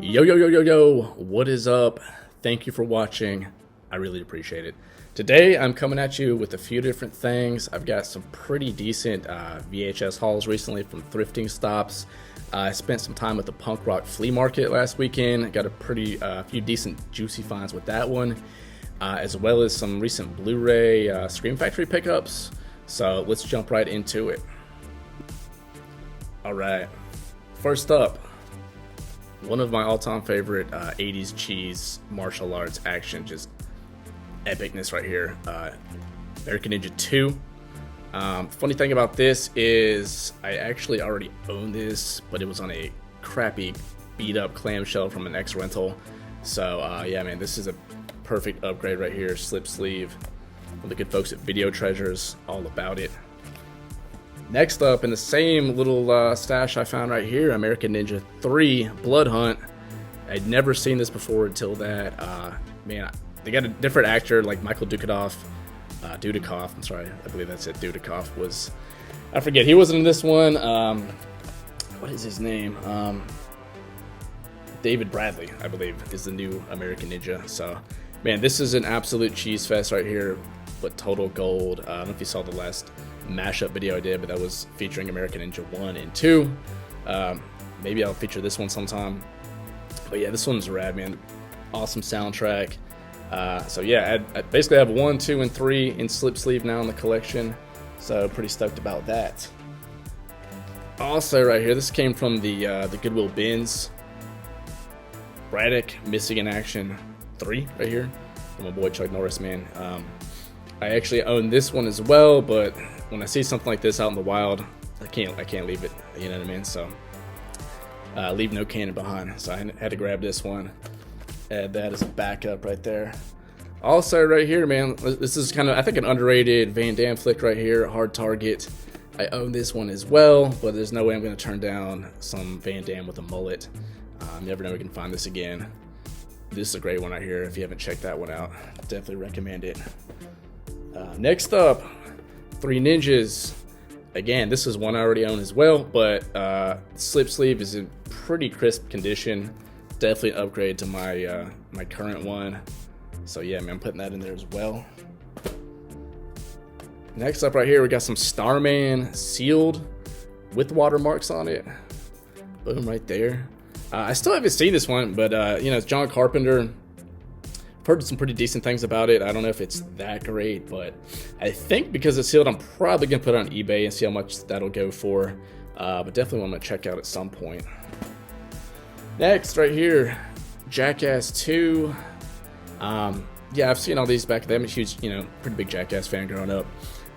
Yo, yo, yo, yo, yo, what is up? Thank you for watching. I really appreciate it. Today, I'm coming at you with a few different things. I've got some pretty decent VHS hauls recently from thrifting stops. I spent some time at the punk rock flea market last weekend. Got a few decent juicy finds with that one, as well as some recent Blu-ray Scream Factory pickups. So let's jump right into it. All right, first up, one of my all-time favorite 80s cheese martial arts action, just epicness right here. American Ninja 2. Funny thing about this is I actually already own this, but it was on a crappy beat-up clamshell from an ex-rental. So yeah, man, this is a perfect upgrade right here. Slip sleeve from the good folks at Video Treasures, all about it. Next up, in the same little stash I found right here, American Ninja 3 Blood Hunt. I'd never seen this before until that. Man, they got a different actor like Michael Dudikoff. I'm sorry, I believe that's it. Dudikoff was, I forget, he wasn't in this one. What is his name? David Bradley, I believe, is the new American Ninja. So, man, this is an absolute cheese fest right here, but total gold. I don't know if you saw the last mashup video I did, but that was featuring American Ninja 1 and 2. Maybe I'll feature this one sometime. But yeah, this one's rad, man. Awesome soundtrack. So yeah, I basically have 1, 2, and 3 in slip sleeve now in the collection. So pretty stoked about that. Also right here, this came from the Goodwill bins. Braddock Missing in Action 3 right here from my boy Chuck Norris, man. I actually own this one as well, but when I see something like this out in the wild, I can't leave it. You know what I mean? So leave no cannon behind. So I had to grab this one. Add that as a backup right there. Also right here, man, this is kind of, I think, an underrated Van Damme flick right here. Hard Target. I own this one as well, but there's no way I'm going to turn down some Van Damme with a mullet. Never know we can find this again. This is a great one right here. If you haven't checked that one out, definitely recommend it. Next up, Three Ninjas. Again, this is one I already own as well, but slip sleeve is in pretty crisp condition. Definitely an upgrade to my my current one. So yeah, man, I'm putting that in there as well. Next up right here, we got some Starman sealed with watermarks on it. Boom, right there. I still haven't seen this one, but you know, it's John Carpenter. I've heard some pretty decent things about it. I don't know if it's that great, but I think because it's sealed, I'm probably gonna put it on eBay and see how much that'll go for. But definitely want to check out at some point. Next, right here, Jackass 2. Yeah, I've seen all these back then. I'm a huge, pretty big Jackass fan growing up.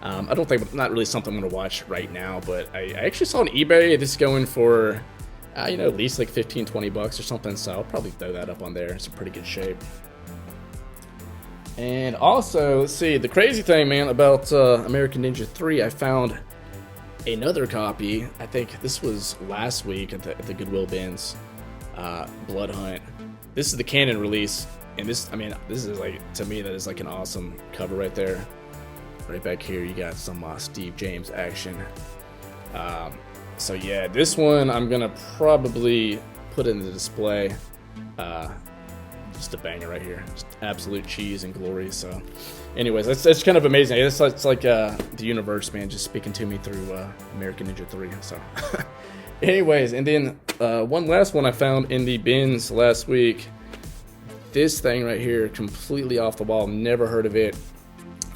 I don't think, not really something I'm going to watch right now, but I actually saw on eBay this going for, at least like 15, 20 bucks or something, so I'll probably throw that up on there. It's in pretty good shape. And also, let's see, the crazy thing, man, about American Ninja 3, I found another copy. I think this was last week at the Goodwill bins. Blood Hunt. This is the canon release, and this is like, to me, that is like an awesome cover right there. Right back here, you got some Steve James action. So yeah, this one I'm gonna probably put in the display. Just a banger right here, just absolute cheese and glory. So, anyways, that's kind of amazing. It's like the universe, man, just speaking to me through American Ninja 3. So. Anyways, and then one last one I found in the bins last week. This thing right here, completely off the wall, never heard of it.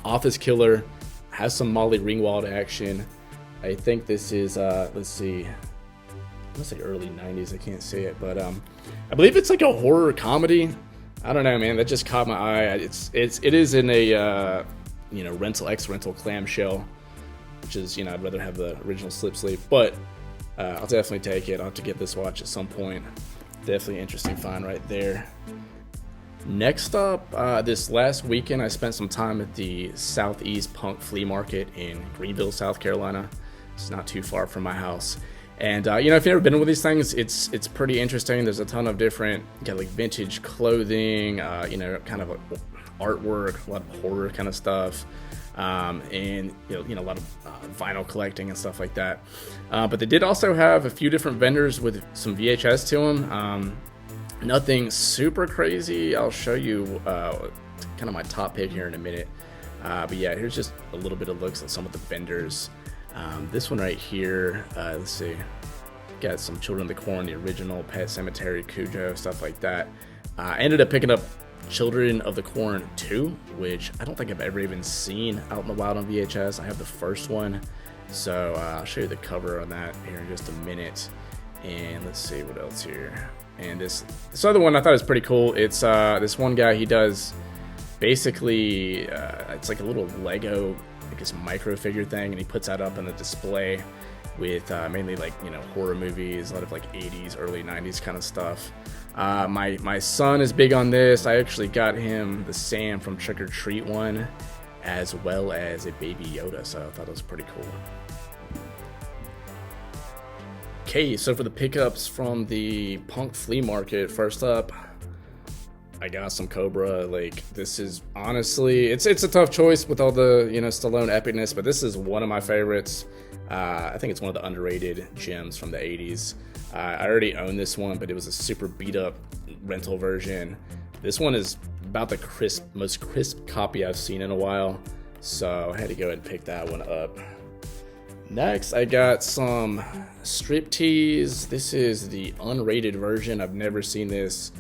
Office Killer, has some Molly Ringwald action. I think this is, let's see, I'm gonna say early 90s, I can't say it, but I believe it's like a horror comedy. I don't know, man, that just caught my eye. It is in a, ex-rental clamshell, which is, I'd rather have the original slip sleeve, but I'll definitely take it. I'll have to get this watch at some point. Definitely interesting find right there. Next up, this last weekend, I spent some time at the Southeast Punk Flea Market in Greenville, South Carolina. It's not too far from my house. And, if you've never been to one of these things, it's pretty interesting. There's a ton of different, like vintage clothing, kind of artwork, a lot of horror kind of stuff. And a lot of vinyl collecting and stuff like that. But they did also have a few different vendors with some VHS to them. Nothing super crazy. I'll show you kind of my top pick here in a minute. But yeah, here's just a little bit of looks at some of the vendors. This one right here, let's see. Got some Children of the Corn, the original, Pet Cemetery, Cujo, stuff like that. I ended up picking up Children of the Corn 2, which I don't think I've ever even seen out in the wild on VHS. I have the first one, so I'll show you the cover on that here in just a minute. And let's see what else here. And this other one I thought was pretty cool. It's this one guy, he does basically it's like a little Lego, I guess, micro figure thing, and he puts that up on the display with mainly, like, you know, horror movies, a lot of like 80s, early 90s kind of stuff. My son is big on this. I actually got him the Sam from Trick or Treat one, as well as a Baby Yoda, so I thought it was pretty cool. Okay, so for the pickups from the punk flea market, first up, I got some Cobra. Like, this is honestly, it's a tough choice with all the, you know, Stallone epicness, but this is one of my favorites. I think it's one of the underrated gems from the 80s. I already own this one, but it was a super beat up rental version. This one is about the most crisp copy I've seen in a while, so I had to go ahead and pick that one up. Next, I got some Striptease. This is the unrated version. I've never seen this,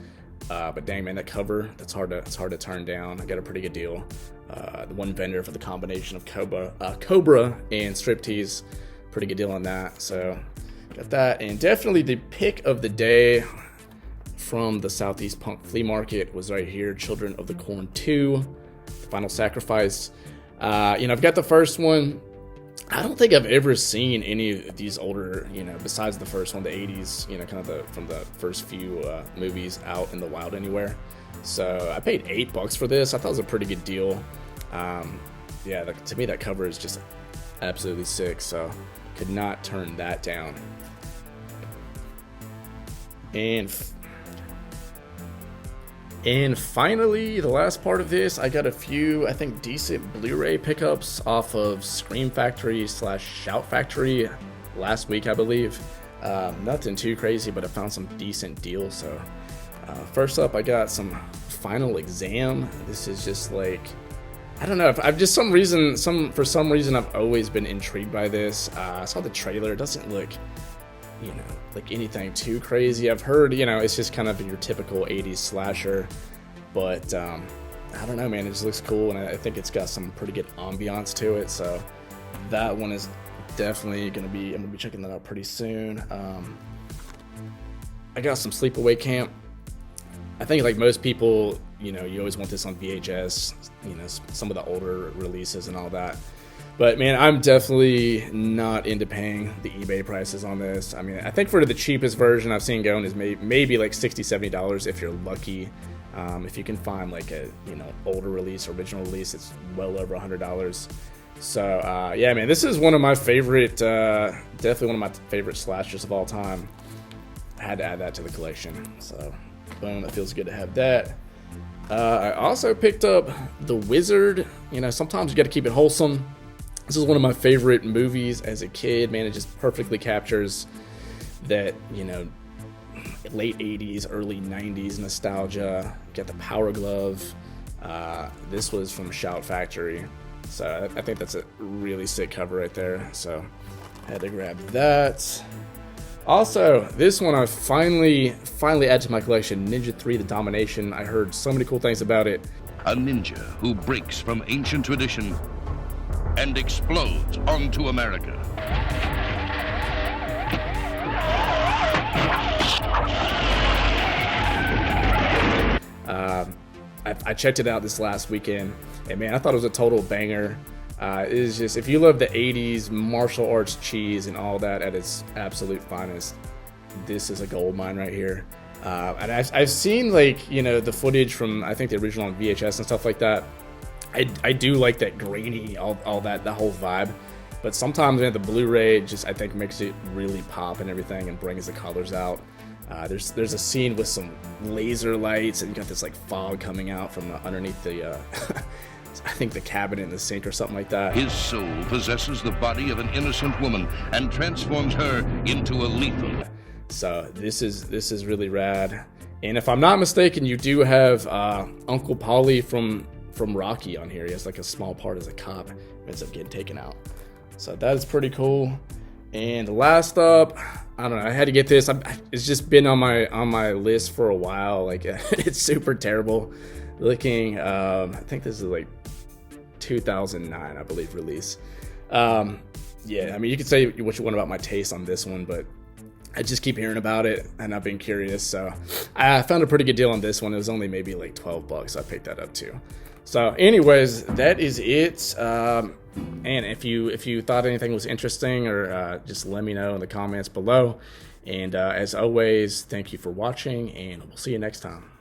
but dang, man, that cover, it's hard to turn down. I got a pretty good deal. The one vendor for the combination of Cobra and Striptease, pretty good deal on that. So got that, and definitely the pick of the day from the Southeast Punk Flea Market was right here, Children of the Corn 2, The Final Sacrifice. You know, I've got the first one. I don't think I've ever seen any of these older, you know, besides the first one, the 80s, you know, kind of from the first few movies out in the wild anywhere. So I paid $8 for this. I thought it was a pretty good deal. Yeah, to me that cover is just absolutely sick, so could not turn that down. And finally, the last part of this, I got a few, I think, decent Blu-ray pickups off of Scream Factory / Shout Factory last week, I believe. Nothing too crazy, but I found some decent deals. So first up, I got some Final Exam. This is just like, I don't know, if I've just for some reason I've always been intrigued by this. I saw the trailer. It doesn't look, you know, like anything too crazy. I've heard, you know, it's just kind of your typical 80s slasher, but I don't know, man, it just looks cool, and I think it's got some pretty good ambiance to it, so that one is definitely I'm gonna be checking that out pretty soon. I got some Sleepaway Camp. I think, like most people, you know, you always want this on VHS, you know, some of the older releases and all that. But man, I'm definitely not into paying the eBay prices on this. I mean, I think for the cheapest version I've seen going is maybe like $60-$70 if you're lucky. If you can find like a, you know, older release, original release, it's well over $100. So yeah, man, this is one of my favorite, definitely one of my favorite slashers of all time. I had to add that to the collection. So boom, that feels good to have that. I also picked up The Wizard. You know, sometimes you got to keep it wholesome. This is one of my favorite movies as a kid, man. It just perfectly captures that, you know, late 80s, early 90s nostalgia. Got the Power Glove. This was from Shout Factory. So I think that's a really sick cover right there. So I had to grab that. Also, this one I finally added to my collection, Ninja 3: The Domination. I heard so many cool things about it. A ninja who breaks from ancient tradition and explodes onto America. I checked it out this last weekend, and man, I thought it was a total banger. It is just, if you love the 80s martial arts cheese and all that at its absolute finest, this is a gold mine right here. And I've seen, like, you know, the footage from, I think, the original on VHS and stuff like that. I do like that grainy, all that whole vibe. But sometimes, man, the Blu-ray just, I think, makes it really pop and everything and brings the colors out. There's a scene with some laser lights, and you got this like fog coming out from underneath the I think the cabinet in the sink or something like that. His soul possesses the body of an innocent woman and transforms her into a lethal. So this is really rad. And if I'm not mistaken, you do have Uncle Polly from Rocky on here. He has like a small part as a cop, ends up getting taken out. So that is pretty cool. And last up, I don't know, I had to get this. It's just been on my list for a while. Like it's super terrible looking. I think this is like 2009, I believe, release. Yeah, I mean, you could say what you want about my taste on this one, but I just keep hearing about it, and I've been curious, so I found a pretty good deal on this one. It was only maybe like $12. I picked that up too. So anyways, that is it. And if you thought anything was interesting, or just let me know in the comments below. And as always, thank you for watching, and we'll see you next time.